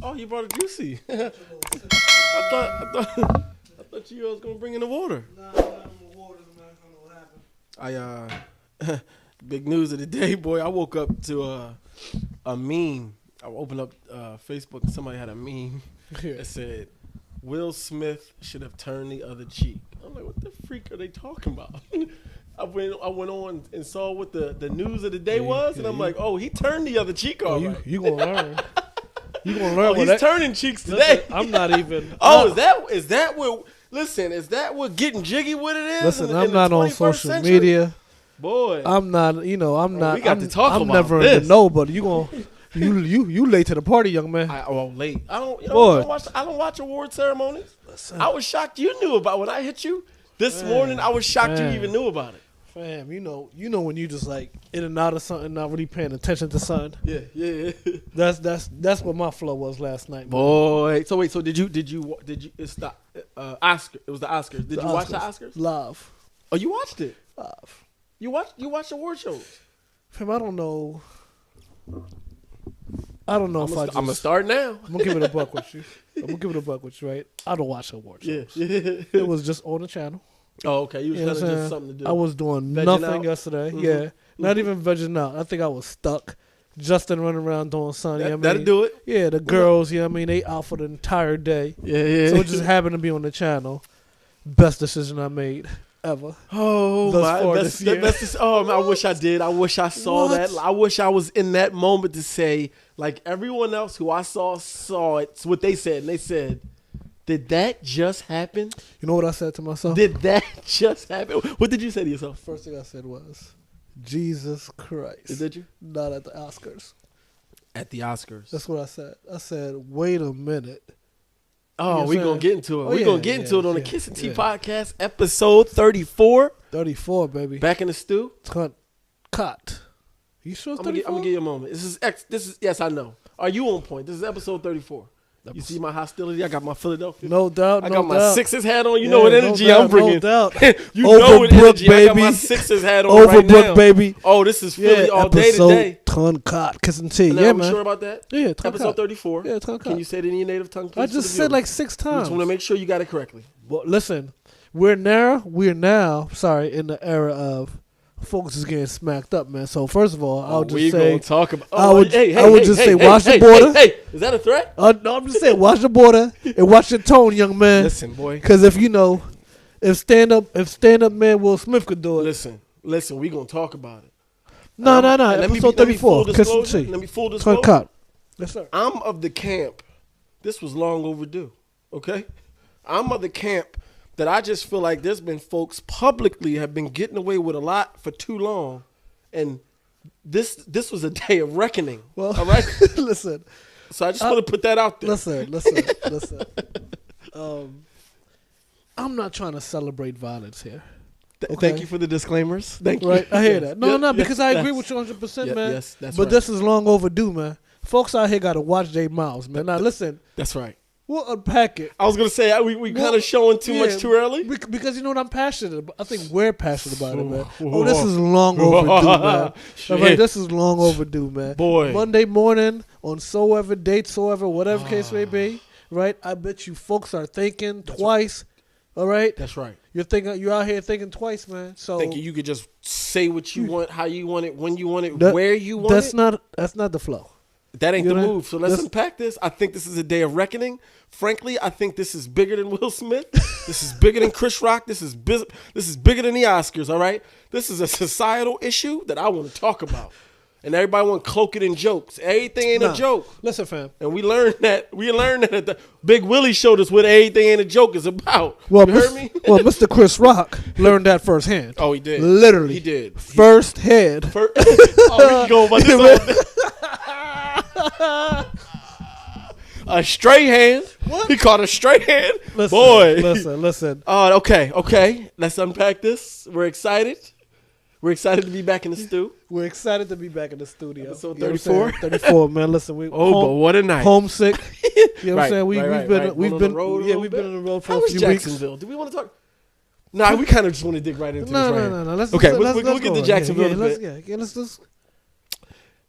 Oh, you brought a juicy. I thought you was gonna bring in the water. Nah, I'm in water, man. I don't know what happened. Big news of the day, boy. I woke up to a meme. I opened up Facebook and somebody had a meme that said, Will Smith should have turned the other cheek. I'm like, what the freak are they talking about? I went on and saw what the news of the day was, and I'm like, oh, he turned the other cheek all right. You gonna learn. You gonna learn. He's turning cheeks today. Listen, I'm not even. Is that what? Listen, is that what getting jiggy with it is? Listen, I'm not on social media. Boy, I'm not. I'm not. We got to talk I'm about never this. in the know, but you gonna. You late to the party, young man. Late. I don't Boy. I don't watch award ceremonies. Listen. I was shocked you knew about when I hit you this morning. I was shocked you even knew about it. Fam, you know when you just like in and out of something, not really paying attention to something. Yeah. That's what my flow was last night. Boy, so did you? It's the Oscar. It was the Oscars. Did you watch the Oscars? Live. Oh, you watched it. Live. You watched award shows. Fam, I don't know. I'm gonna start now. I'm gonna give it a buck with you. Right? I don't watch award shows. Yeah. It was just on the channel. Oh, okay. You was You know just something to do. I was doing Vegging nothing out? yesterday. Mm-hmm. Yeah, not even vegging out. I think I was stuck. Justin running around doing something. That'll do it. Yeah, the girls. they out for the entire day. Yeah. So it just happened to be on the channel. Best decision I made ever. Oh Thus my! Man, I wish I did. I wish I saw What? that. I wish I was in that moment to say, like everyone else who I saw it. It's what they said, and they said, "Did that just happen? You know what I said to myself? Did that just happen?" What did you say to yourself? First thing I said was, Jesus Christ. Did you? Not at the Oscars. At the Oscars. That's what I said. I said, wait a minute. Oh, we're going to get into it. Oh, We're yeah, going to get into it on the yeah, Kiss and Tea yeah. podcast, episode 34. 34, baby. Back in the stew. Cut. You sure it's I'm going 34? to give you a moment. This is yes, I know. Are you on point? This is episode 34. You see my hostility? I got my Philadelphia. No doubt. I got my doubt. Sixers hat on. You know what energy no doubt, I'm bringing. No doubt. You know what Overbrook, energy. I got my baby. Sixers hat on Overbrook, right now. baby. Oh, this is Philly all day episode today. Ton cut. Kiss and tea. Now, Yeah, I'm man. sure about that? Yeah, ton Episode cut. 34. Yeah, ton cut. Can you say it in your native tongue, please? I just said like 6 I times. just want to make sure you got it correctly. Well, listen, we're now, in the era of folks is getting smacked up, man. So first of all, I'll just say, talk about. I would just say, watch the border. Hey, is that a threat? No, I'm just saying, watch the border and watch your tone, young man. Listen, boy. Because if stand up man Will Smith could do it. Listen, we gonna talk about it. No. Let me Episode 34. Kiss and tea. Let me full Ton disclosure. cut. Yes, sir. I'm of the camp. This was long overdue. Okay, I'm of the camp that I just feel like there's been folks publicly have been getting away with a lot for too long, and this was a day of reckoning. Well, all right. listen. So I just want to put that out there. Listen. I'm not trying to celebrate violence here. Okay. Thank you for the disclaimers. Thank you. Right, I hear that. No, Yes, because I agree yes. with you 100%, man. Yes, that's but right. this is long overdue, man. Folks out here got to watch their mouths, man. Now, listen. That's right. We'll unpack it. I was gonna say we kind of showing too much too early. Because you know what I'm passionate about. I think we're passionate about it, man. Oh, this is long overdue, man. Shit. Like, this is long overdue, man. Boy. Monday morning on whatever case may be, right? I bet you folks are thinking twice. All right? That's right. You're out here thinking twice, man. So Thinking you could just say what you want, how you want it, when you want it, where you want it. That's not the flow. That ain't You the know? move. So let's unpack this. I think this is a day of reckoning. Frankly, I think this is bigger than Will Smith. This is bigger than Chris Rock. This is bigger than the Oscars. All right. This is a societal issue that I want to talk about, and everybody want to cloak it in jokes. Everything ain't a joke. Listen, fam. And we learned that. We learned that the Big Willie showed us what everything ain't a joke is about. Well, you heard me? Well, Mr. Chris Rock learned that firsthand. Oh, he did. Literally, he did. First head. Oh, we can go about this. A straight hand. What? He caught a straight hand. Listen, Boy. Listen. Oh, okay. Let's unpack this. We're excited. We're excited to be back in the stew. We're excited to be back in the studio. Episode You know what I'm 34? saying? 34, man. Listen, But what a night. Homesick. You know what I'm saying? We've been on the road for How a was few Jacksonville? Do we want to talk? Nah, we kind of just want to dig right into this right here. No. Let's Okay, go we'll get to on. Jacksonville in a Let's bit. let's just.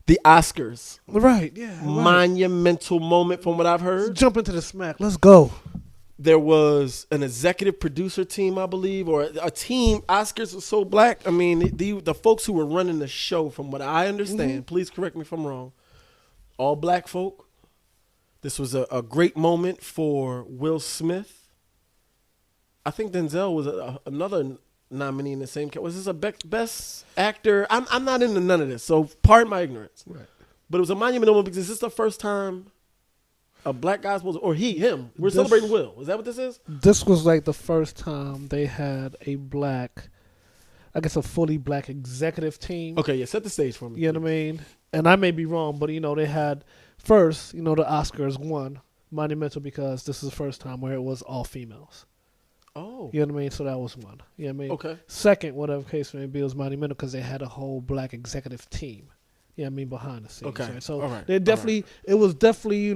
The Oscars. Right, yeah. Right. Monumental moment from what I've heard. Let's jump into the smack. Let's go. There was an executive producer team, I believe, or a team. Oscars was so black. I mean, the folks who were running the show, from what I understand, please correct me if I'm wrong, all black folk. This was a great moment for Will Smith. I think Denzel was another nominee in the same category. Was this a best actor? I'm not into none of this, so pardon my ignorance. Right. But it was a monumental moment because this is the first time a black guy's supposed to, or him. We're celebrating Will. Is that what this is? This was like the first time they had a black, I guess a fully black executive team. Okay, yeah, set the stage for me. You know what I mean? And I may be wrong, but they had first, the Oscars won monumental because this is the first time where it was all females. Oh. You know what I mean? So that was one. You know what I mean? Okay. Second, whatever case may be, it was monumental because they had a whole black executive team. You know what I mean? Behind the scenes. Okay. Right? So all right. they definitely, it was definitely,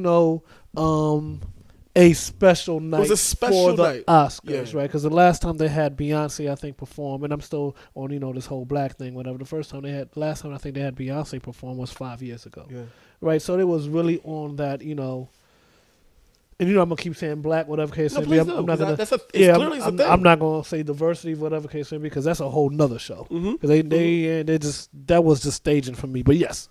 a special night for the Oscars, right? Because the last time they had Beyonce, I think, perform, and I'm still on, this whole black thing, whatever. Last time I think they had Beyonce perform was 5 years ago. Yeah. Right? So it was really on that, and I'm gonna keep saying black, whatever case may be. I'm not gonna. I'm not gonna say diversity, whatever case may be, because that's a whole nother show. Because they just, that was just staging for me. But yes,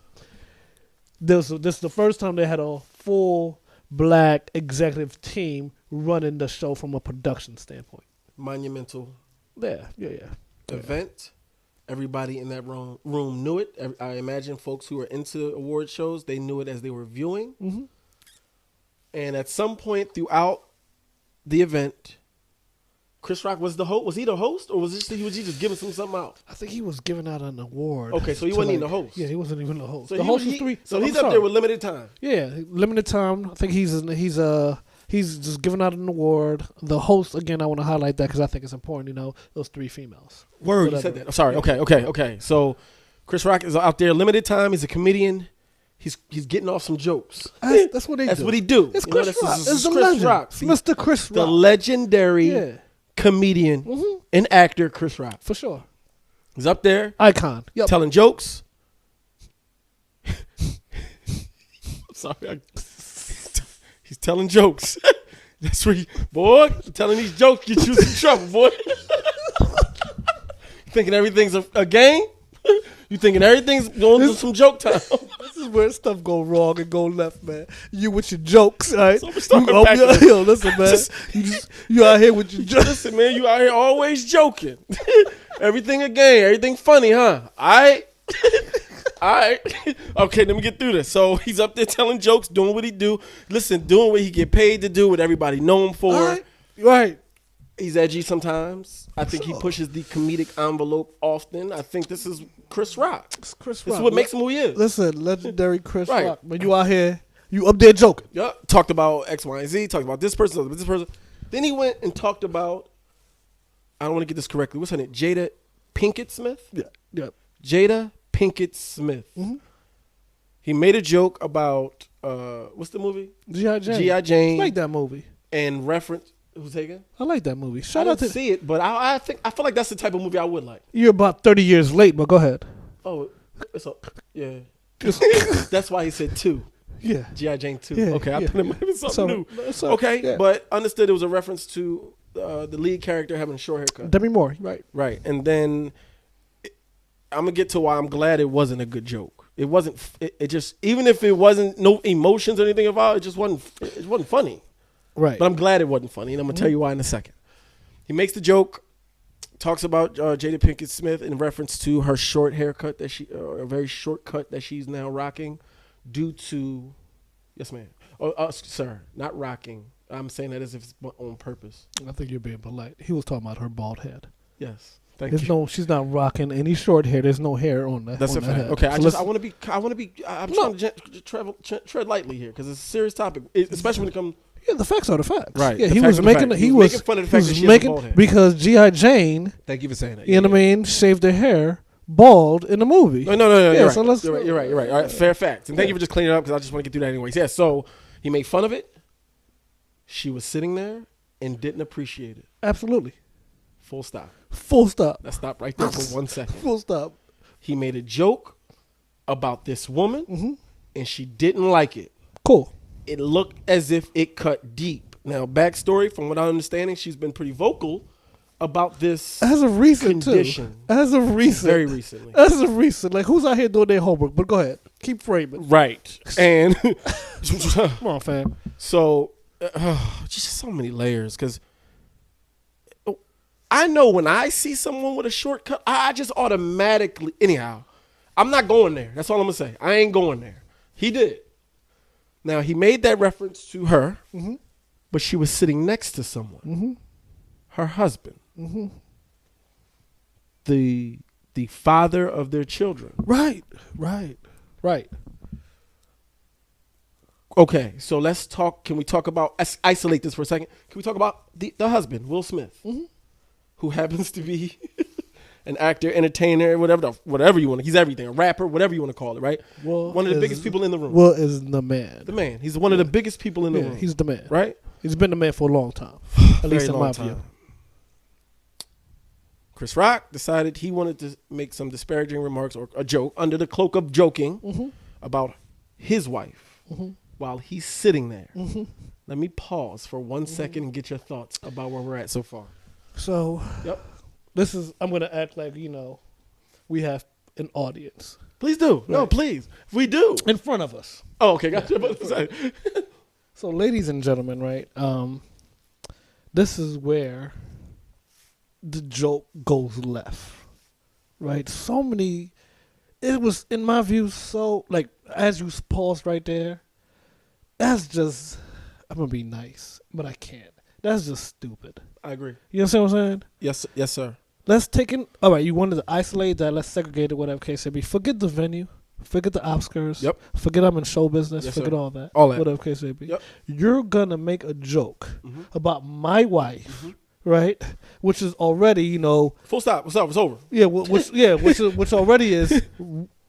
this is the first time they had a full black executive team running the show from a production standpoint. Monumental. Yeah. Event. Everybody in that room knew it. I imagine folks who were into award shows, they knew it as they were viewing. Mm-hmm. And at some point throughout the event, Chris Rock was the host. Was he the host, or was he just giving something out? I think he was giving out an award. Okay, so he wasn't even the host. Yeah, he wasn't even the host. So the host was three. So he's up there with limited time. Yeah, limited time. I think he's just giving out an award. The host, again, I want to highlight that because I think it's important. Those three females. Word, you said that. Sorry. Yeah. Okay. So Chris Rock is out there, limited time. He's a comedian. He's getting off some jokes. That's what That's what he do. It's Chris Rock. It's the Chris legend. Rock. Mr. Chris Rock. The legendary comedian and actor Chris Rock. For sure. He's up there. Icon. Yep. Telling jokes. Sorry. He's telling jokes. That's where telling these jokes get you in trouble, boy. Thinking everything's a game? You thinking everything's going to some joke time? This is where stuff go wrong and go left, man. You with your jokes, all right? So listen, man. You out here with your jokes. Listen, man, you out here always joking. Everything a game, everything funny, huh? All right. Okay, let me get through this. So he's up there telling jokes, doing what he do. Listen, doing what he get paid to do, what everybody know him for. Right. He's edgy sometimes. I think he pushes the comedic envelope often. I think this is Chris Rock. It's Chris Rock. This is what makes him who he is. Listen, legendary Chris Rock. When you out here, you up there joking. Yep. Talked about X, Y, and Z. Talked about this person, this person. Then he went and talked about, I don't want to get this correctly. What's her name? Jada Pinkett Smith? Yeah. Jada Pinkett Smith. Mm-hmm. He made a joke about, what's the movie? G.I. Jane. G.I. Jane. I like that movie. And reference. Who's taking? I like that movie. I didn't see it, but I feel like that's the type of movie I would like. You're about 30 years late, but go ahead. Oh, yeah. That's why he said 2. Yeah. G.I. Jane 2. Yeah, Okay, I put it might be something new. Okay, yeah. But understood it was a reference to the lead character having a short haircut. Demi Moore, right. Right. And then I'm going to get to why I'm glad it wasn't a good joke. It wasn't, it just, even if it wasn't no emotions or anything involved, it wasn't funny. Right. But I'm glad it wasn't funny, and I'm going to tell you why in a second. He makes the joke, talks about Jada Pinkett Smith in reference to her short haircut a very short cut that she's now rocking due to, yes ma'am, sir, not rocking. I'm saying that as if it's on purpose. I think you're being polite. He was talking about her bald head. Yes. Thank you. She's not rocking any short hair. There's no hair on that. That's on a that fact. head. Okay, So I'm trying to tread lightly here because it's a serious topic, especially when it comes. Yeah, the facts are the facts. Right. Yeah, he was making fun of the fact that she has a bald head. Because G.I. Jane. Thank you for saying that. You know what I mean? Shaved her hair bald in the movie. No. Yeah, You're, so right. You're right. All right, fair facts. And thank you for just cleaning it up because I just want to get through that anyways. Yeah. So he made fun of it. She was sitting there and didn't appreciate it. Absolutely. Full stop. Full stop. Let's stop right there for 1 second. Full stop. He made a joke about this woman, and she didn't like it. Cool. It looked as if it cut deep. Now, backstory, from what I'm understanding, she's been pretty vocal about this as of recent condition. Too. As of recent. Very recently. As of recent. Like, who's out here doing their homework? But go ahead. Keep framing. Right. And come on, fam. So, just so many layers. Because I know when I see someone with a shortcut, I just automatically, anyhow, I'm not going there. That's all I'm going to say. I ain't going there. He did. Now, he made that reference to her, but she was sitting next to someone. Her husband. The father of their children. Right. Okay, so let's talk. Can we talk about, isolate this for a second? Can we talk about the husband, Will Smith, who happens to be an actor, entertainer, whatever you want. He's everything, a rapper, whatever you want to call it, right? Will one of the biggest people in the room. Will is the man. The man. He's one of the biggest people in the room. He's the man. Right? He's been the man for a long time, at least in my view. Chris Rock decided he wanted to make some disparaging remarks or a joke under the cloak of joking about his wife while he's sitting there. Let me pause for 1 second and get your thoughts about where we're at so far. So, I'm going to act like, we have an audience. Please do. Right. No, please. We do. In front of us. Oh, okay. Gotcha. So, ladies and gentlemen, right, this is where the joke goes left, right? So many, it was, in my view, so, like, as you paused right there, that's just, I'm going to be nice, but I can't. That's just stupid. I agree. You understand what I'm saying? Yes, sir. Let's take in, all right, you wanted to isolate that, let's segregate it, whatever case it be. Forget the venue. Forget the Oscars. Yep. Forget I'm in show business. Yes, forget sir. all that. All that. Whatever case it be. Yep. You're going to make a joke about my wife, right? Which is already, full stop. What's up? It's over. Yeah, which already is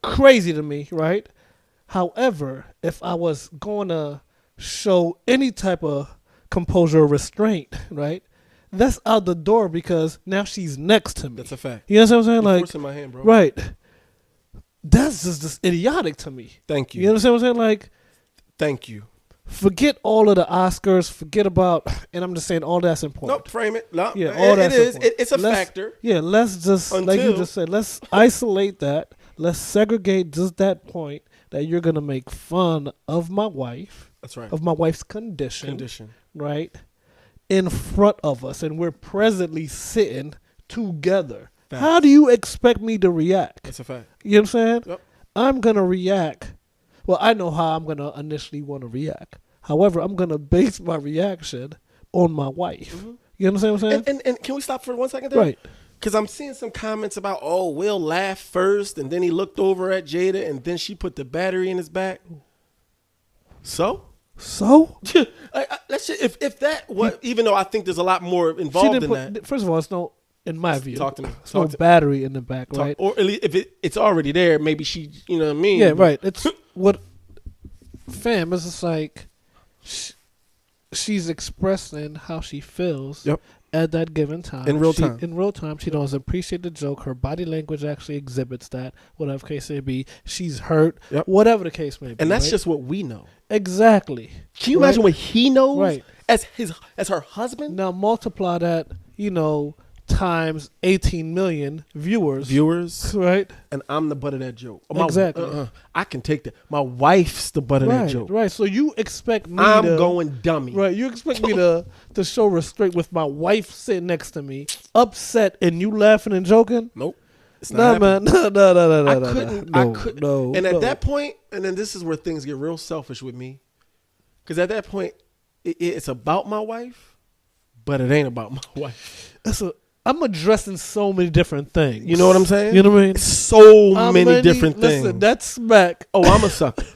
crazy to me, right? However, if I was going to show any type of composure or restraint, right? That's out the door because now she's next to me. That's a fact. You know what I'm saying? Like, forcing my hand, bro. Right. That's just idiotic to me. Thank you. You understand what I'm saying? Like, thank you. Forget all of the Oscars. Forget about, and I'm just saying all that's important. Nope, frame it. No, yeah, all that's important. It's a factor. Yeah, let's just, like you just said, let's isolate that. Let's segregate just that point that you're going to make fun of my wife. That's right. Of my wife's condition. Right? In front of us. And we're presently sitting together. Facts. How do you expect me to react? That's a fact. You know what I'm saying? Yep. I'm going to react. Well, I know how I'm going to initially want to react. However, I'm going to base my reaction on my wife. You understand what I'm saying? And can we stop for 1 second there? Right. Because I'm seeing some comments about, Will laughed first, and then he looked over at Jada, and then she put the battery in his back. So? Let's just, if that, even though I think there's a lot more involved in that. First of all, it's no, in my view, talk to me. It's no battery in the back, right? Or at least if it's already there, maybe she, you know what I mean? Yeah, right. It's what, fam, it's just like she's expressing how she feels at that given time. In real time. In real time. She doesn't appreciate the joke. Her body language actually exhibits that, whatever case may be. She's hurt, whatever the case may be. And that's just what we know. Exactly. Can you imagine what he knows as her husband? Now multiply that, times 18 million viewers. Right? And I'm the butt of that joke. Exactly. I can take that. My wife's the butt of that joke. Right. So you expect me I'm going dummy. Right. You expect me to show restraint with my wife sitting next to me, upset, and you laughing and joking? Nope. It's not man. No. I couldn't. And at that point, and then this is where things get real selfish with me. Because at that point, it's about my wife, but it ain't about my wife. I'm addressing so many different things. You know what I'm saying? You know what I mean? So many different things. Listen, that's smack. Oh, I'm a sucker.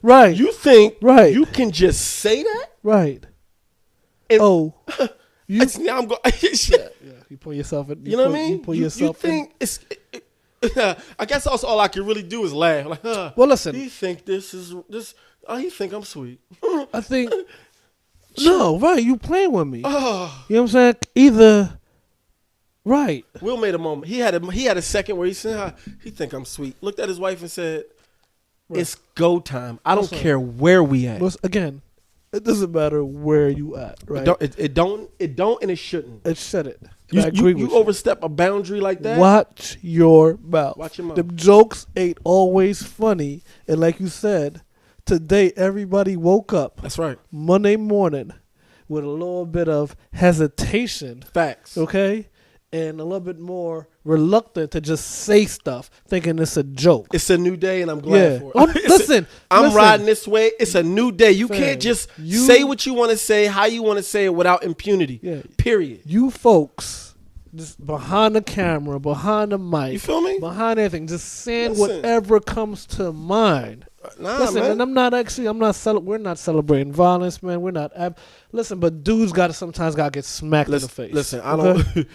Right. You think you can just say that? Right. And now I'm going. You pull yourself in. You know what I mean? You pull yourself in. You think it's... I guess also all I can really do is laugh. Like, well, listen. You think this is this? Oh, you think I'm sweet? I think. No, right? You playing with me? You know what I'm saying? Either Right. Will made a moment. He had a second where he said, he think I'm sweet. Looked at his wife and said, it's go time. I don't care where we at. Again, it doesn't matter where you at, right? It don't, and it shouldn't. It shouldn't. You overstep a boundary like that. Watch your mouth. Watch your mouth. The jokes ain't always funny, and like you said, today everybody woke up. That's right. Monday morning with a little bit of hesitation. Facts. Okay? And a little bit more reluctant to just say stuff, thinking it's a joke. It's a new day, and I'm glad for it. Listen, I'm riding this way. It's a new day. You can't just say what you want to say, how you want to say it without impunity. Yeah. Period. You folks, just behind the camera, behind the mic. You feel me? Behind everything, just saying whatever comes to mind. Listen, man. And we're not celebrating violence, man. We're not. Listen, but dudes sometimes got to get smacked in the face. Listen,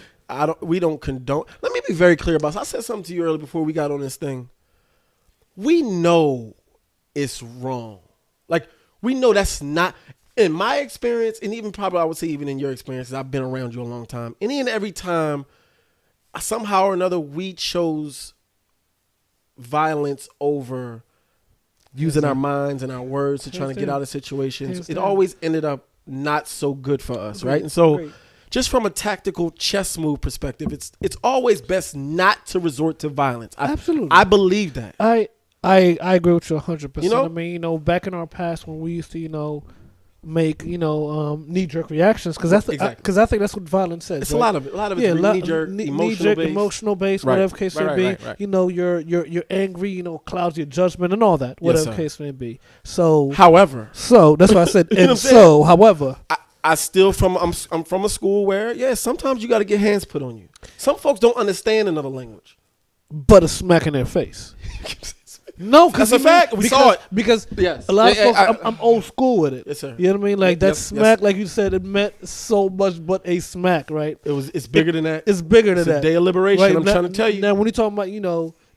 we don't condone. Let me be very clear about this. I said something to you earlier before we got on this thing. We know it's wrong. Like, we know that's not, in my experience, and even probably I would say even in your experience, I've been around you a long time. Any and every time, somehow or another, we chose violence over using our minds and our words to try to get out of situations. It always ended up not so good for us, right? And so, just from a tactical chess move perspective, it's always best not to resort to violence. Absolutely. I believe that. I agree with you 100%. You know? I mean, back in our past when we used to, make knee-jerk reactions, because because I think that's what violence says. It's right? a lot of it's knee-jerk, emotional based, whatever case may be. Right. You're angry, clouds your judgment and all that, whatever case may be. So, however, that's why I said, however. I still I'm from a school where sometimes you got to get hands put on you. Some folks don't understand another language, but a smack in their face. No, that's a fact. We saw it because a lot of folks. I'm old school with it. Yes, sir. You know what I mean? Like that smack, like you said, it meant so much, but a smack, right? It's bigger than that. It's bigger than that. It's a day of liberation. Right? I'm trying to tell you. Now, when you're talking about,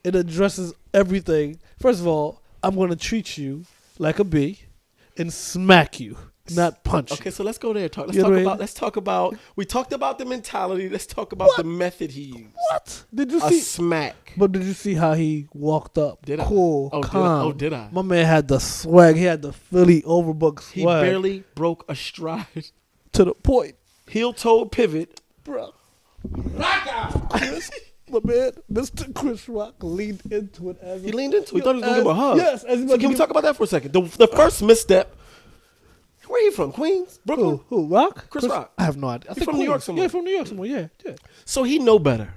it addresses everything. First of all, I'm going to treat you like a bee and smack you. Not punch. Okay, so let's go there. Let's talk about. We talked about the mentality. Let's talk about the method he used. What did you see? A smack. But did you see how he walked up? Cool, calm. Did I? My man had the swag. He had the Philly overbook swag. He barely broke a stride. To the point. Heel-toe pivot, bro. My man, Mr. Chris Rock leaned into it. He leaned into it. He thought he was going to give a hug. Yes. So can we talk about that for a second? The first misstep. Where he from? Queens? Brooklyn? Who? Rock? Chris Rock. I have no idea. He's from New York somewhere. Yeah, from New York somewhere. Yeah. So he know better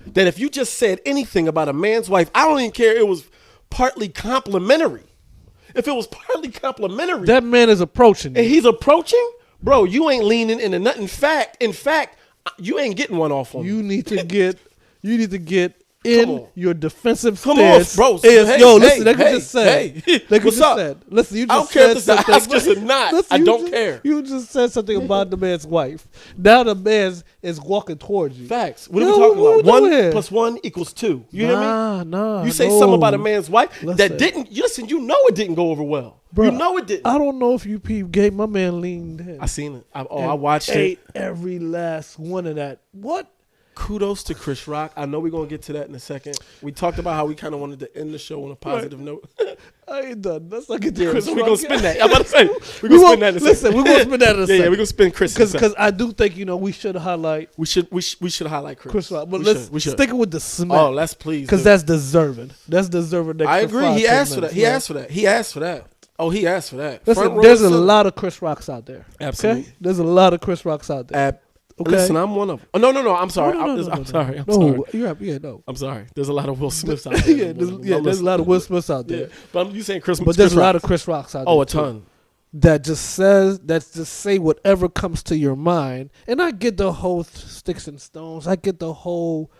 that if you just said anything about a man's wife, I don't even care. It was partly complimentary. If it was partly complimentary, that man is approaching you. And he's approaching, bro. You ain't leaning into nothing. In fact, you ain't getting one off on me. You need to get in your defensive stance. Come on, bro. Listen, like you just said. Like you just said. Listen, you just I don't care if said it's just a knot. Listen, I don't care. You just said something about the man's wife. Now the man is walking towards you. Facts. What are we talking about? 1 plus 1 equals 2. You hear me? Nah. You say something about a man's wife that didn't. Listen, you know it didn't go over well. Bro, you know it didn't. I don't know if you peep game. My man leaned in. I seen it. I watched it. Every last one of that. What? Kudos to Chris Rock. I know we're going to get to that in a second. We talked about how we kind of wanted to end the show on a positive note. I ain't done. Let's not get to Chris so Rock. We're going to spin that. I'm about to say, we're going to spin that in a second. Listen, we're going to spin that in a second. Yeah, we're going to spin Chris because I do think, we should highlight. We should highlight Chris Rock. But let's stick it with the smack. Oh, let's please. Because that's deserving. That's deserving. I agree. He asked for that. He asked for that. Oh, he asked for that. Listen, there's a lot of Chris Rocks out there. Absolutely. Okay? There's a lot of Chris Rocks out there. Okay. Listen, I'm one of them. Oh, no. I'm sorry. I'm sorry. No. I'm sorry. There's a lot of Will Smiths out there. There's a lot of Will Smiths out there. Yeah. But you saying Chris? But there's a lot of Chris Rocks out there. Oh, a ton. That just say whatever comes to your mind. And I get the whole sticks and stones. I get the whole,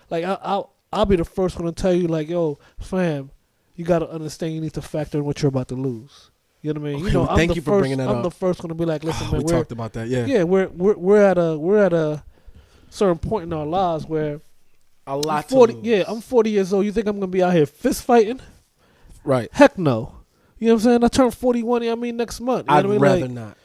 like I'll be the first one to tell you, like, yo, fam, you got to understand. You need to factor in what you're about to lose. You know what I mean? Okay, thank you for bringing that up. I'm the first one to be like, listen, man. We talked about that, yeah. Yeah, we're at a certain point in our lives where a lot. I'm 40 years old. You think I'm gonna be out here fist fighting? Right. Heck no. You know what I'm saying? I turn 41. Next month. I'd rather not.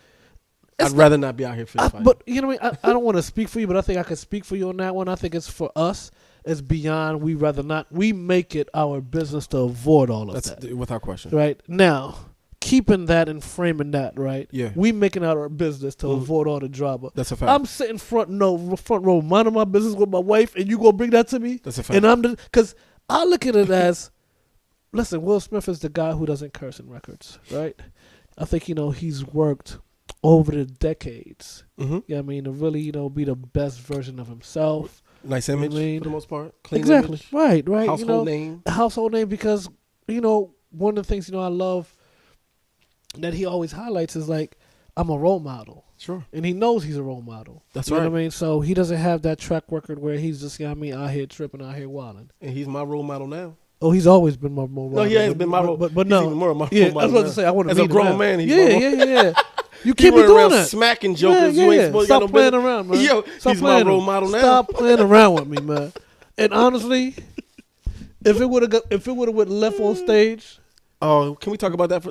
I'd rather not be out here fist fighting. But you know what I mean? I don't want to speak for you, but I think I can speak for you on that one. I think it's for us. It's beyond. We rather not. We make it our business to avoid all of that. Without question. Right now, keeping that and framing that, right? Yeah. We making it our business to avoid all the drama. That's a fact. I'm sitting front row, minding my business with my wife, and you gonna bring that to me? That's a fact. And because I look at it as, listen, Will Smith is the guy who doesn't curse in records, right? I think he's worked over the decades. Mm-hmm. Yeah, I mean, to really be the best version of himself. Nice image for the most part. Clean exactly. Image. Right. Household name. Household name, because one of the things I love that he always highlights is like, I'm a role model. Sure. And he knows he's a role model. That's right. You know what I mean? So he doesn't have that track record where he's just out here tripping, out here wilding. And he's my role model now. Oh, he's always been my role model. No, he has been my role model. But no. He's even more my role model. I was about to say, I want to be as a grown man. He's yeah. You can't be doing that. Smacking jokers. You ain't supposed to Stop playing around, man. Yo, he's my role model now. Stop playing around with me, man. And honestly, if it would have went left on stage. Oh, can we talk about that?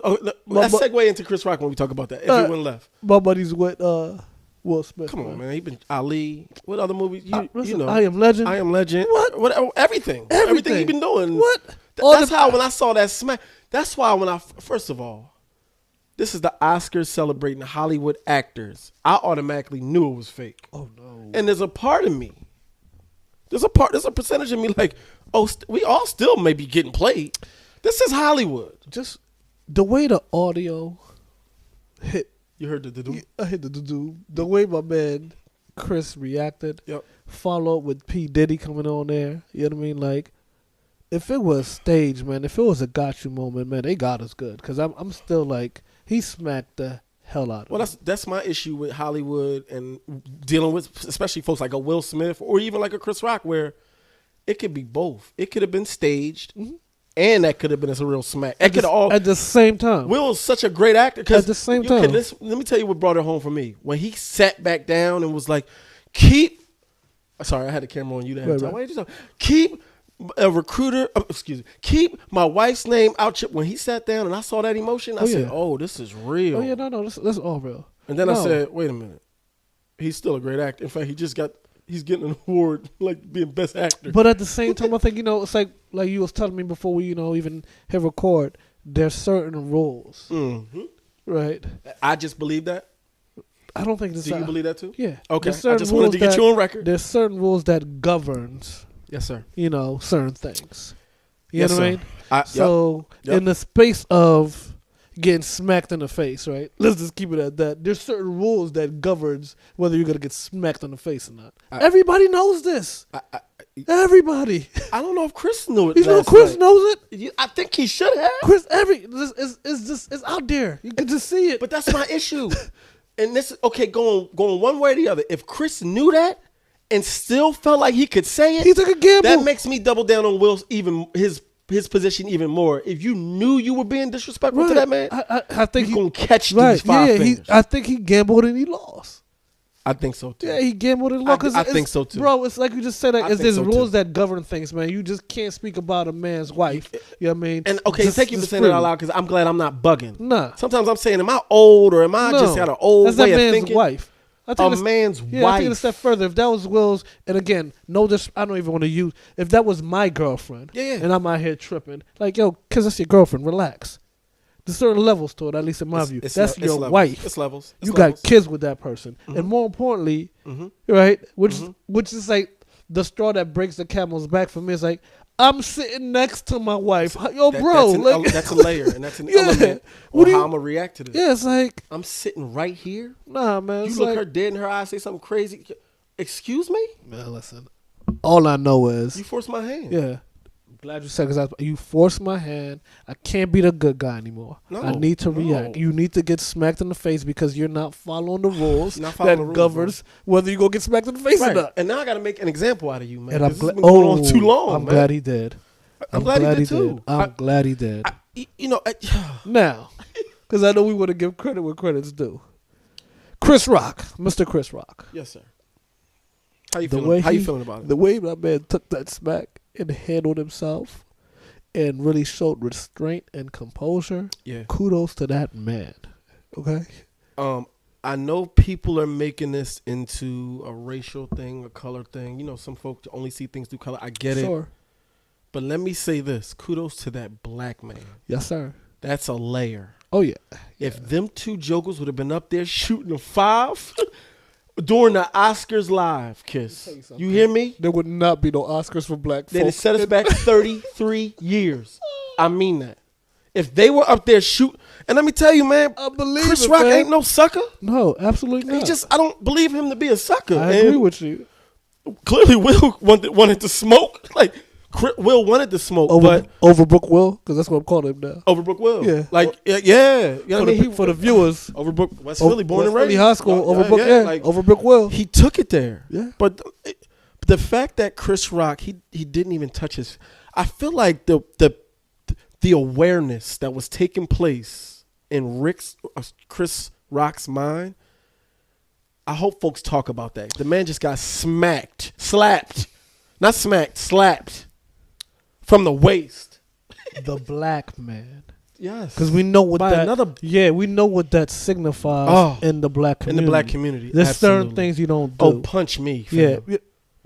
Let's segue into Chris Rock when we talk about that. If it went left. My buddy's with Will Smith. Come on, man. He been Ali. What other movies? You know. I Am Legend. I Am Legend. What? Everything he been doing. What? That's how when I saw that smack. That's why first of all, this is the Oscars celebrating Hollywood actors. I automatically knew it was fake. Oh no. And there's a part of me. There's a percentage of me like, we all still may be getting played. This is Hollywood. Just the way the audio hit. You heard the do. I hit the do. The way my man Chris reacted. Yep. Follow up with P. Diddy coming on there. You know what I mean? Like, if it was staged, man, if it was a got you moment, man, they got us good. Because I'm still like, he smacked the hell out of Well, that's my issue with Hollywood and dealing with, especially folks like a Will Smith or even like a Chris Rock, where it could be both. It could have been staged, and that could have been a real smack. At the same time. Will is such a great actor. At the same time. Let me tell you what brought it home for me. When he sat back down and was like, sorry, I had the camera on you that time. Why did you talk? Keep a recruiter, keep my wife's name out. When he sat down and I saw that emotion, I said, oh, this is real. Oh, yeah, no, this is all real. And then I said, wait a minute. He's still a great actor. In fact, he's getting an award like being best actor. But at the same time, I think, it's like you was telling me before we, even hit record, there's certain rules. Mm-hmm. Right? I just believe that. I don't think this. Do you believe that too? Yeah. Okay. I just wanted to get you on record. There's certain rules that governs. Yes, sir. Certain things. You yes, know what I mean? So in the space of getting smacked in the face, right? Let's just keep it at that. There's certain rules that governs whether you're gonna get smacked in the face or not. Everybody knows this. Everybody. I don't know if Chris knew it. You know Chris knows it. I think he should have. Chris, it's out there. You can just see it. But that's my issue. And this is okay. Going one way or the other. If Chris knew that and still felt like he could say it, he took a gamble. That makes me double down on Will's his position even more. If you knew you were being disrespectful to that man, I think you're gonna catch these five fingers. I think he gambled and he lost. I think so too. Yeah, he gambled and lost. I think so too, bro. It's like you just said that. There's rules that govern things, man. You just can't speak about a man's wife. You know what I mean? And okay, thank you for saying that out loud because I'm glad I'm not bugging. Nah. Sometimes I'm saying, am I old or am I just got an old way of thinking? Wife. A man's wife. I take it a step further. If that was Will's, and again, I don't even want to use. If that was my girlfriend, and I'm out here tripping, like, yo, because that's your girlfriend, relax. There's certain levels to it, at least in my view. That's your wife. It's levels. You got kids with that person, and more importantly, right, which is like the straw that breaks the camel's back for me. Is like, I'm sitting next to my wife. Yo, bro. That's a layer, and that's an element of how I'm going to react to this. Yeah, it's like, I'm sitting right here. Nah, man. You look her dead in her eyes, say something crazy. Excuse me? Man, listen. All I know is. You forced my hand. Yeah. I'm glad you said because you forced my hand. I can't be the good guy anymore. No, I need to react. You need to get smacked in the face because you're not following the rules that governs whether you go get smacked in the face or not. And now I got to make an example out of you, man. And this has been going on too long, I'm glad he did. I'm glad he did too. I'm glad he did. Now, because I know we want to give credit where credit's due. Chris Rock, Mr. Chris Rock. Yes, sir. How you feeling about it? The way my man took that smack and handled himself and really showed restraint and composure. Yeah. Kudos to that man. Okay. I know people are making this into a racial thing, a color thing. You know, some folks only see things through color. I get it. But let me say this. Kudos to that black man. Yes, sir. That's a layer. Oh, yeah. If them two jokers would have been up there shooting a 5 during the Oscars live, Kiss. You hear me? There would not be no Oscars for black folks. They'd set us back 33 years. I mean that. If they were up there shooting, and let me tell you, man, Chris Rock ain't no sucker. No, absolutely not. I don't believe him to be a sucker. I agree with you. Clearly, Will wanted to smoke. Like, Will wanted to smoke, but Overbrook Will, because that's what I'm calling him now. Overbrook Will, yeah, yeah. You know what I mean? For the viewers, Overbrook, West Philly, born and raised, Philly High School, Overbrook, like, Overbrook Will. He took it there, yeah. But the fact that Chris Rock, he didn't even touch his. I feel like the awareness that was taking place in Chris Rock's mind. I hope folks talk about that. The man just got slapped from the waist. The black man. Yes. Because we know what we know what that signifies in the black community. In the black community. There's certain things you don't do. Oh, punch me. Fam. Yeah.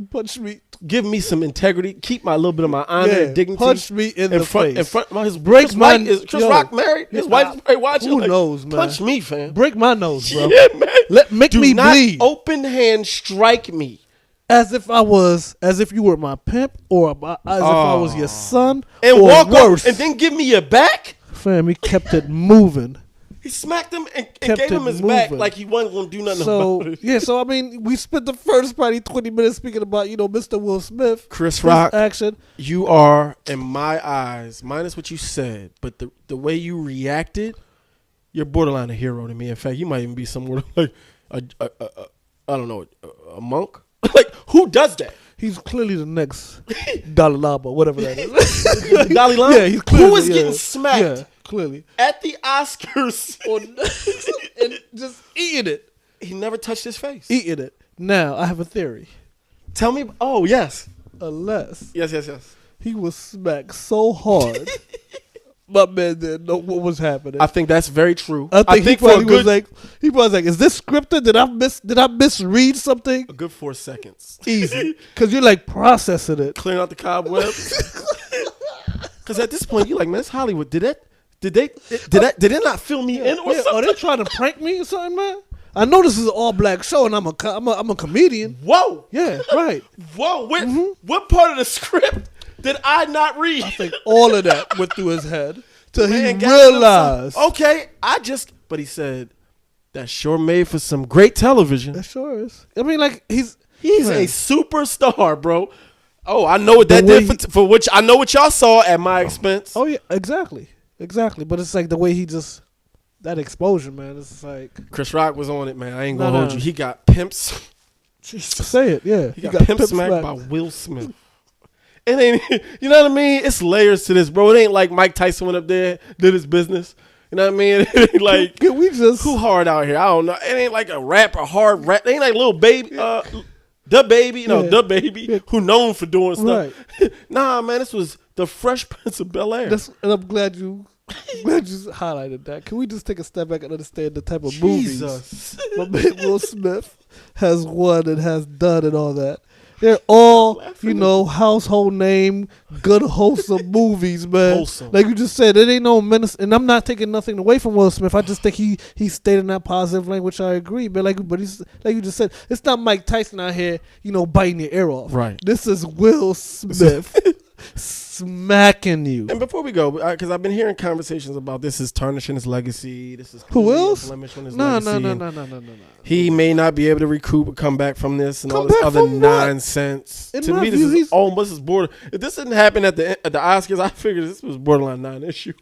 Punch me. Give me some integrity. Keep my little bit of my honor and dignity. Punch me in the face. In front of his Chris Rock married? His wife is watching. Who knows, man? Punch me, fam. Break my nose, bro. Yeah, man. Make me bleed. Open hand strike me. As if you were my pimp, or if I was your son, and or walk worse. Up and then give me your back. Fam, he kept it moving. He smacked him and gave him his back like he wasn't going to do nothing about it. Yeah, so I mean, we spent the first probably 20 minutes speaking about, Mr. Will Smith. Chris Rock. Action. You are, in my eyes, minus what you said, but the way you reacted, you're borderline a hero to me. In fact, you might even be somewhere like, I don't know, a monk. Like, who does that? He's clearly the next Dalai Lama, whatever that is. Dalai Lama? Yeah, he's clearly. Who is getting smacked? Yeah, clearly. At the Oscars. And just eating it. He never touched his face. Eating it. Now, I have a theory. Tell me. Oh, yes. Unless. Yes. He was smacked so hard. My man didn't know what was happening. I think that's very true. I think he probably was like, is this scripted? Did I misread something? A good 4 seconds. Easy. Because you're like processing it. Clearing out the cobwebs. Because at this point, you're like, man, it's Hollywood. Did they not fill me in or something? Are they trying to prank me or something, man? I know this is an all black show and I'm a comedian. Whoa. Yeah, right. Whoa. What part of the script did I not read? I think all of that went through his head till he realized. Okay, but he said, that sure made for some great television. That sure is. I mean, like, he's a superstar, bro. Oh, I know what that did for which I know what y'all saw at my expense. Oh, yeah, exactly. But it's like the way he just, that exposure, man, it's like. Know. Rock was on it, man. I ain't going to hold you. He got pimps. Say it, yeah. He got pimp smacked by Will Smith. It ain't, you know what I mean? It's layers to this, bro. It ain't like Mike Tyson went up there, did his business. You know what I mean? It ain't like, can we just who hard out here? I don't know. It ain't like a hard rap. It ain't like Lil Baby, the baby, who known for doing stuff. Right. Nah, man, this was the Fresh Prince of Bel-Air. And I'm glad you highlighted that. Can we just take a step back and understand the type of movies my man Will Smith has won and has done and all that? They're all, household name, good, wholesome movies, man. Wholesome. Like you just said, it ain't no menace. And I'm not taking nothing away from Will Smith. I just think he stayed in that positive language. I agree. But he's, like you just said, it's not Mike Tyson out here, biting your ear off. Right. This is Will Smith smacking you. And before we go, because I've been hearing conversations about this is tarnishing his legacy. This is who else? Blemish on his No. He may not be able to recoup or come back from this and all this other nonsense. To me, this is almost border. If this didn't happen at the Oscars, I figured this was borderline non-issue.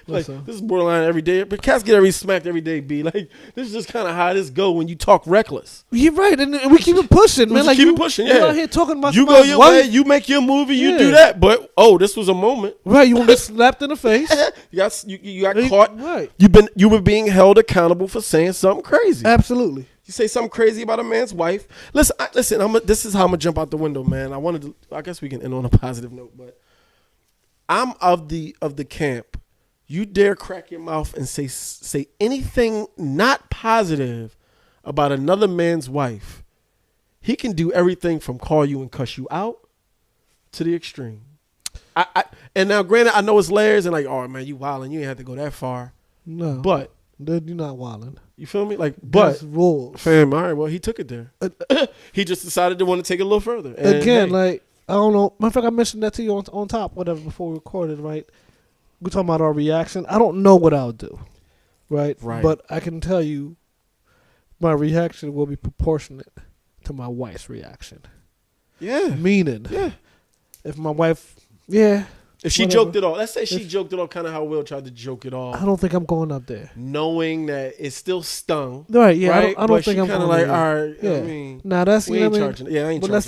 Like this is borderline every day. But cats get smacked every day. B like this is just kind of how this go when you talk reckless. You're right, and we keep it pushing, man. Like keep it pushing. Yeah, you out here talking about you go your way, you make your movie, you do that. But this was a moment. Right, you want to get slapped in the face. you got caught. Right, you were being held accountable for saying something crazy. Absolutely. You say something crazy about a man's wife. Listen. This is how I'm gonna jump out the window, man. I guess we can end on a positive note, but I'm of the camp. You dare crack your mouth and say anything not positive about another man's wife, he can do everything from call you and cuss you out to the extreme. And now, granted, I know it's layers and like, oh man, you wilding, you ain't have to go that far. No, but you're not wilding. You feel me? Like, but rules, fam. All right, well, he took it there. He just decided to want to take it a little further. And again, like I don't know. Matter of fact, I mentioned that to you on top, whatever, before we recorded. Right, we're talking about our reaction. I don't know what I'll do. Right. But I can tell you, my reaction will be proportionate to my wife's reaction. Yeah. Meaning, if my wife, if she joked it off, let's say she joked it off kind of how Will tried to joke it off. I don't think I'm going up there. Knowing that it still stung. Right, yeah. Right? I don't think I'm kind of like, all right, yeah. I mean, now that's, we ain't charging. Yeah, I ain't but charging. let's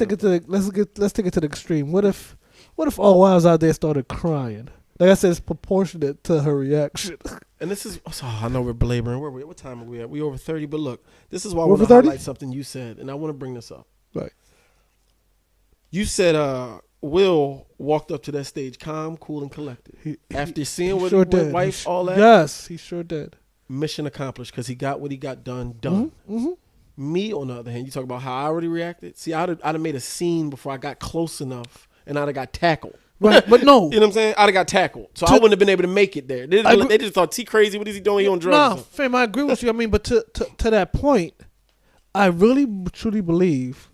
take it to the extreme. What if all wives out there started crying? Like I said, it's proportionate to her reaction. And this is, I know we're belaboring. What time are we at? We over 30, but look, this is why I we're want to highlight something you said, and I want to bring this up. Right. You said Will walked up to that stage calm, cool, and collected. After seeing what his wife, all that. Yes, he sure did. Mission accomplished because he got what he got done. Mm-hmm. Me, on the other hand, you talk about how I already reacted. See, I'd have made a scene before I got close enough, and I'd have got tackled. Right, but no. You know what I'm saying? I'd have got tackled. So I wouldn't have been able to make it there. They just thought, T crazy, what is he doing? He on drugs? No, fam, I agree with you. I mean, but to that point, I really, truly believe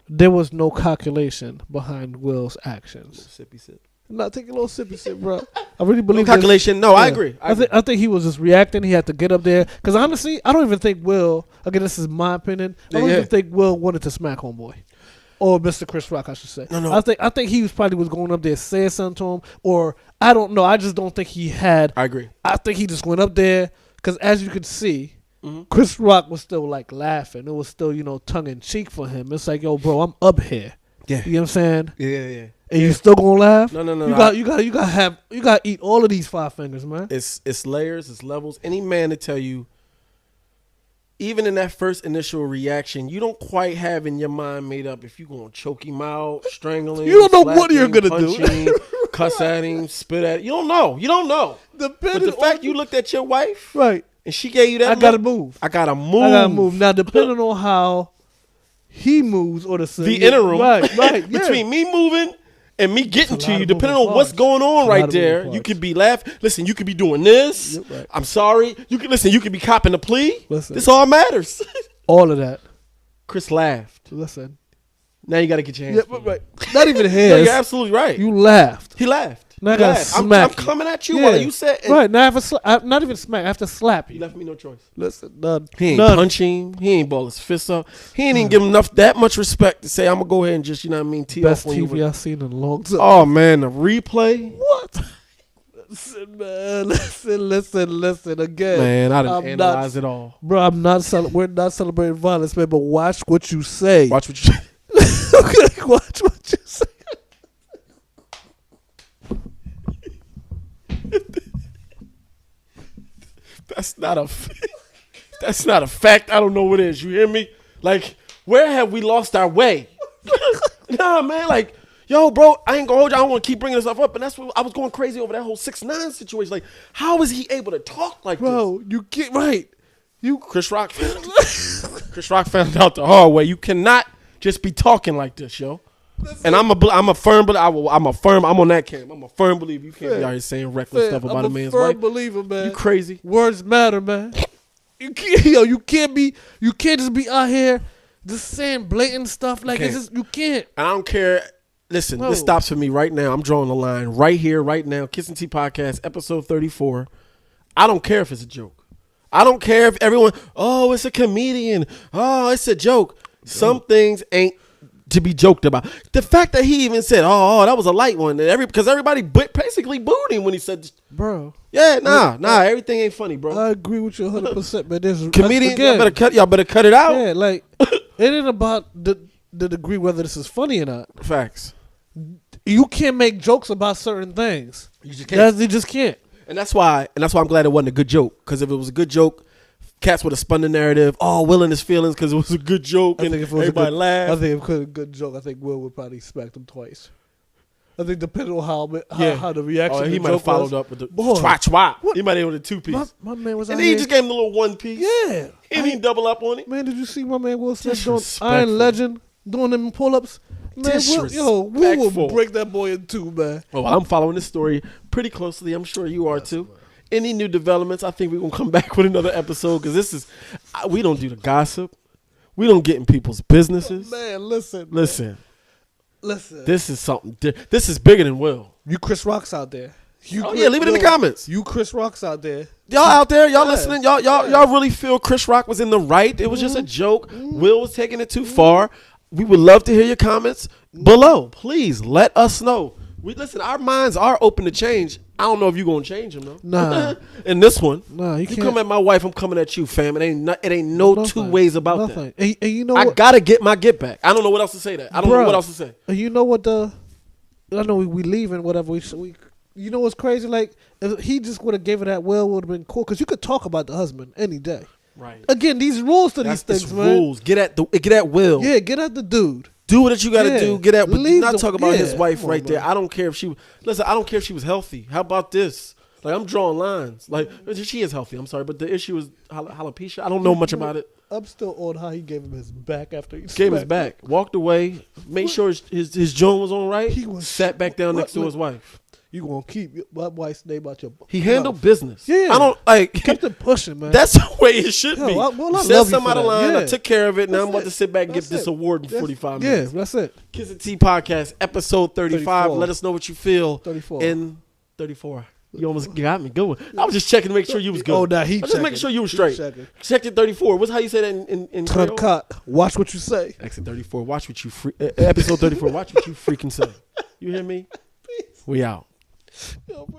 there was no calculation behind Will's actions. Sippy sip. I'm not taking a little sippy sip, bro. I really believe no calculation. No, I agree. I think he was just reacting. He had to get up there. Because honestly, I don't even think Will, again, this is my opinion, I don't even think Will wanted to smack homeboy. Or Mr. Chris Rock, I should say. No. I think he was going up there saying something to him. Or, I don't know. I just don't think he had. I agree. I think he just went up there. Because as you could see, Chris Rock was still like laughing. It was still, tongue in cheek for him. It's like, yo, bro, I'm up here. Yeah. You know what I'm saying? Yeah. And you still gonna laugh? No. You gotta eat all of these 5 fingers, man. It's layers, it's levels. Any man to tell you, even in that first initial reaction, you don't quite have in your mind made up if you're going to choke him out, strangle him. You don't know what you're going to do. Him, cuss at him, spit at him. You don't know. But the fact you looked at your wife, right, and she gave you that I got to move. I got to move. Now, depending on how he moves or the interim. Right, yeah. Between me moving and me getting to you, depending on what's going on right there, you could be laughing. Listen, you could be doing this. Yep, right. I'm sorry. You could be copping the plea. Listen, this all matters. All of that. Chris laughed. Listen. Now you got to get your hands. Yeah, right. Not even hands. No, you're absolutely right. You laughed. He laughed. Now I got to smack. I'm coming at you while you said. Right. Now I have to not even smack. I have to slap you. You left me no choice. Listen, none. He ain't punch him. He ain't ball his fists up. He ain't even give him that much respect to say, I'm going to go ahead and just, tee Best off. Best TV I've seen in a long time. Oh, man, the replay. What? Listen, man. Listen. Again. Man, I didn't analyze it all. Bro, we're not celebrating violence, man, but watch what you say. Watch what you say. Okay, watch what you say. That's not a fact. I don't know what it is. You hear me? Like, where have we lost our way? Nah, man. Like, yo, bro, I ain't gonna hold you. I don't want to keep bringing this stuff up, and that's what I was going crazy over that whole 6ix9ine situation. Like, how is he able to talk like bro, this? You get right. Chris Rock found out the hard way. You cannot just be talking like this, yo. And I'm a firm believer. I'm on that camp. I'm a firm believer. You can't be out here saying reckless stuff about a man's wife. I'm a firm believer, man. You crazy? Words matter, man. You can't just be out here just saying blatant stuff like it's just, you can't. I don't care. Listen, this stops for me right now. I'm drawing the line right here, right now. Kiss and Tea Podcast, episode 34. I don't care if it's a joke. I don't care if everyone, it's a comedian. Oh, it's a joke. Some things ain't to be joked about. The fact that he even said, that was a light one. Because everybody basically booed him when he said, bro. Yeah, nah, everything ain't funny, bro. I agree with you 100%, but there's comedians, y'all better cut it out. Yeah, like, it ain't about the degree whether this is funny or not. Facts. You can't make jokes about certain things. You just can't. You just can't. And that's why I'm glad it wasn't a good joke. Because if it was a good joke, cats would have spun the narrative. Will in his feelings because it was a good joke and everybody laughed. I think if it was a good joke, I think Will would probably smack him twice. I think depending on how the reaction. He might have followed up with the twat. He might have with a 2-piece. My man was. And he just gave him a little 1-piece. Yeah, he didn't double up on it. Man, did you see my man Will Smith doing Iron Legend doing them pull-ups? Man, we will break that boy in two, man. Oh, I'm following this story pretty closely. I'm sure you are too. Man. Any new developments? I think we're gonna come back with another episode because this is. We don't do the gossip. We don't get in people's businesses. Man, listen. This is something. This is bigger than Will. You Chris Rock's out there. Leave it in the comments. You Chris Rock's out there. Y'all out there, y'all listening. Y'all really feel Chris Rock was in the right? It was just a joke. Will was taking it too far. We would love to hear your comments below. Please let us know. Listen. Our minds are open to change. I don't know if you're gonna change them though. Nah. In this one, you can't. Come at my wife. I'm coming at you, fam. It ain't no two ways about that. And you know I gotta get my get back. I don't know what else to say. I don't know what else to say. And you know what I know we leaving whatever we. You know what's crazy? Like if he just would have gave it that Will would have been cool because you could talk about the husband any day. Right. Again, these rules to these things, man. Rules. Get at Will. Yeah, get at the dude. Do what you got to do. Get at. But do not talk about his wife right there. Man. I don't care if she. Listen, I don't care if she was healthy. How about this? Like I'm drawing lines. Like she is healthy. I'm sorry, but the issue is alopecia. I don't know much about it. I'm still on how he gave him his back after he gave his back. Walked away. Made sure his joint was on right. He sat back down next to his wife. You gonna keep my wife's name out your book? He handled business. Yeah, I don't like. He kept it pushing, man. That's the way it should be. I set something out of line. I took care of it. Now I'm about to sit back and get this award in 45 minutes. Yeah, that's it. Kiss and Tea Podcast, episode 35. Let us know what you feel. 34. In 34. You almost got me going. I was just checking to make sure you was good. Oh, nah, he just making sure you was straight. Checked it 34. What's how you say that in Creole? Watch what you say. Exit 34. Watch what you episode 34. Watch what you freaking say. You hear me? We out. Yo,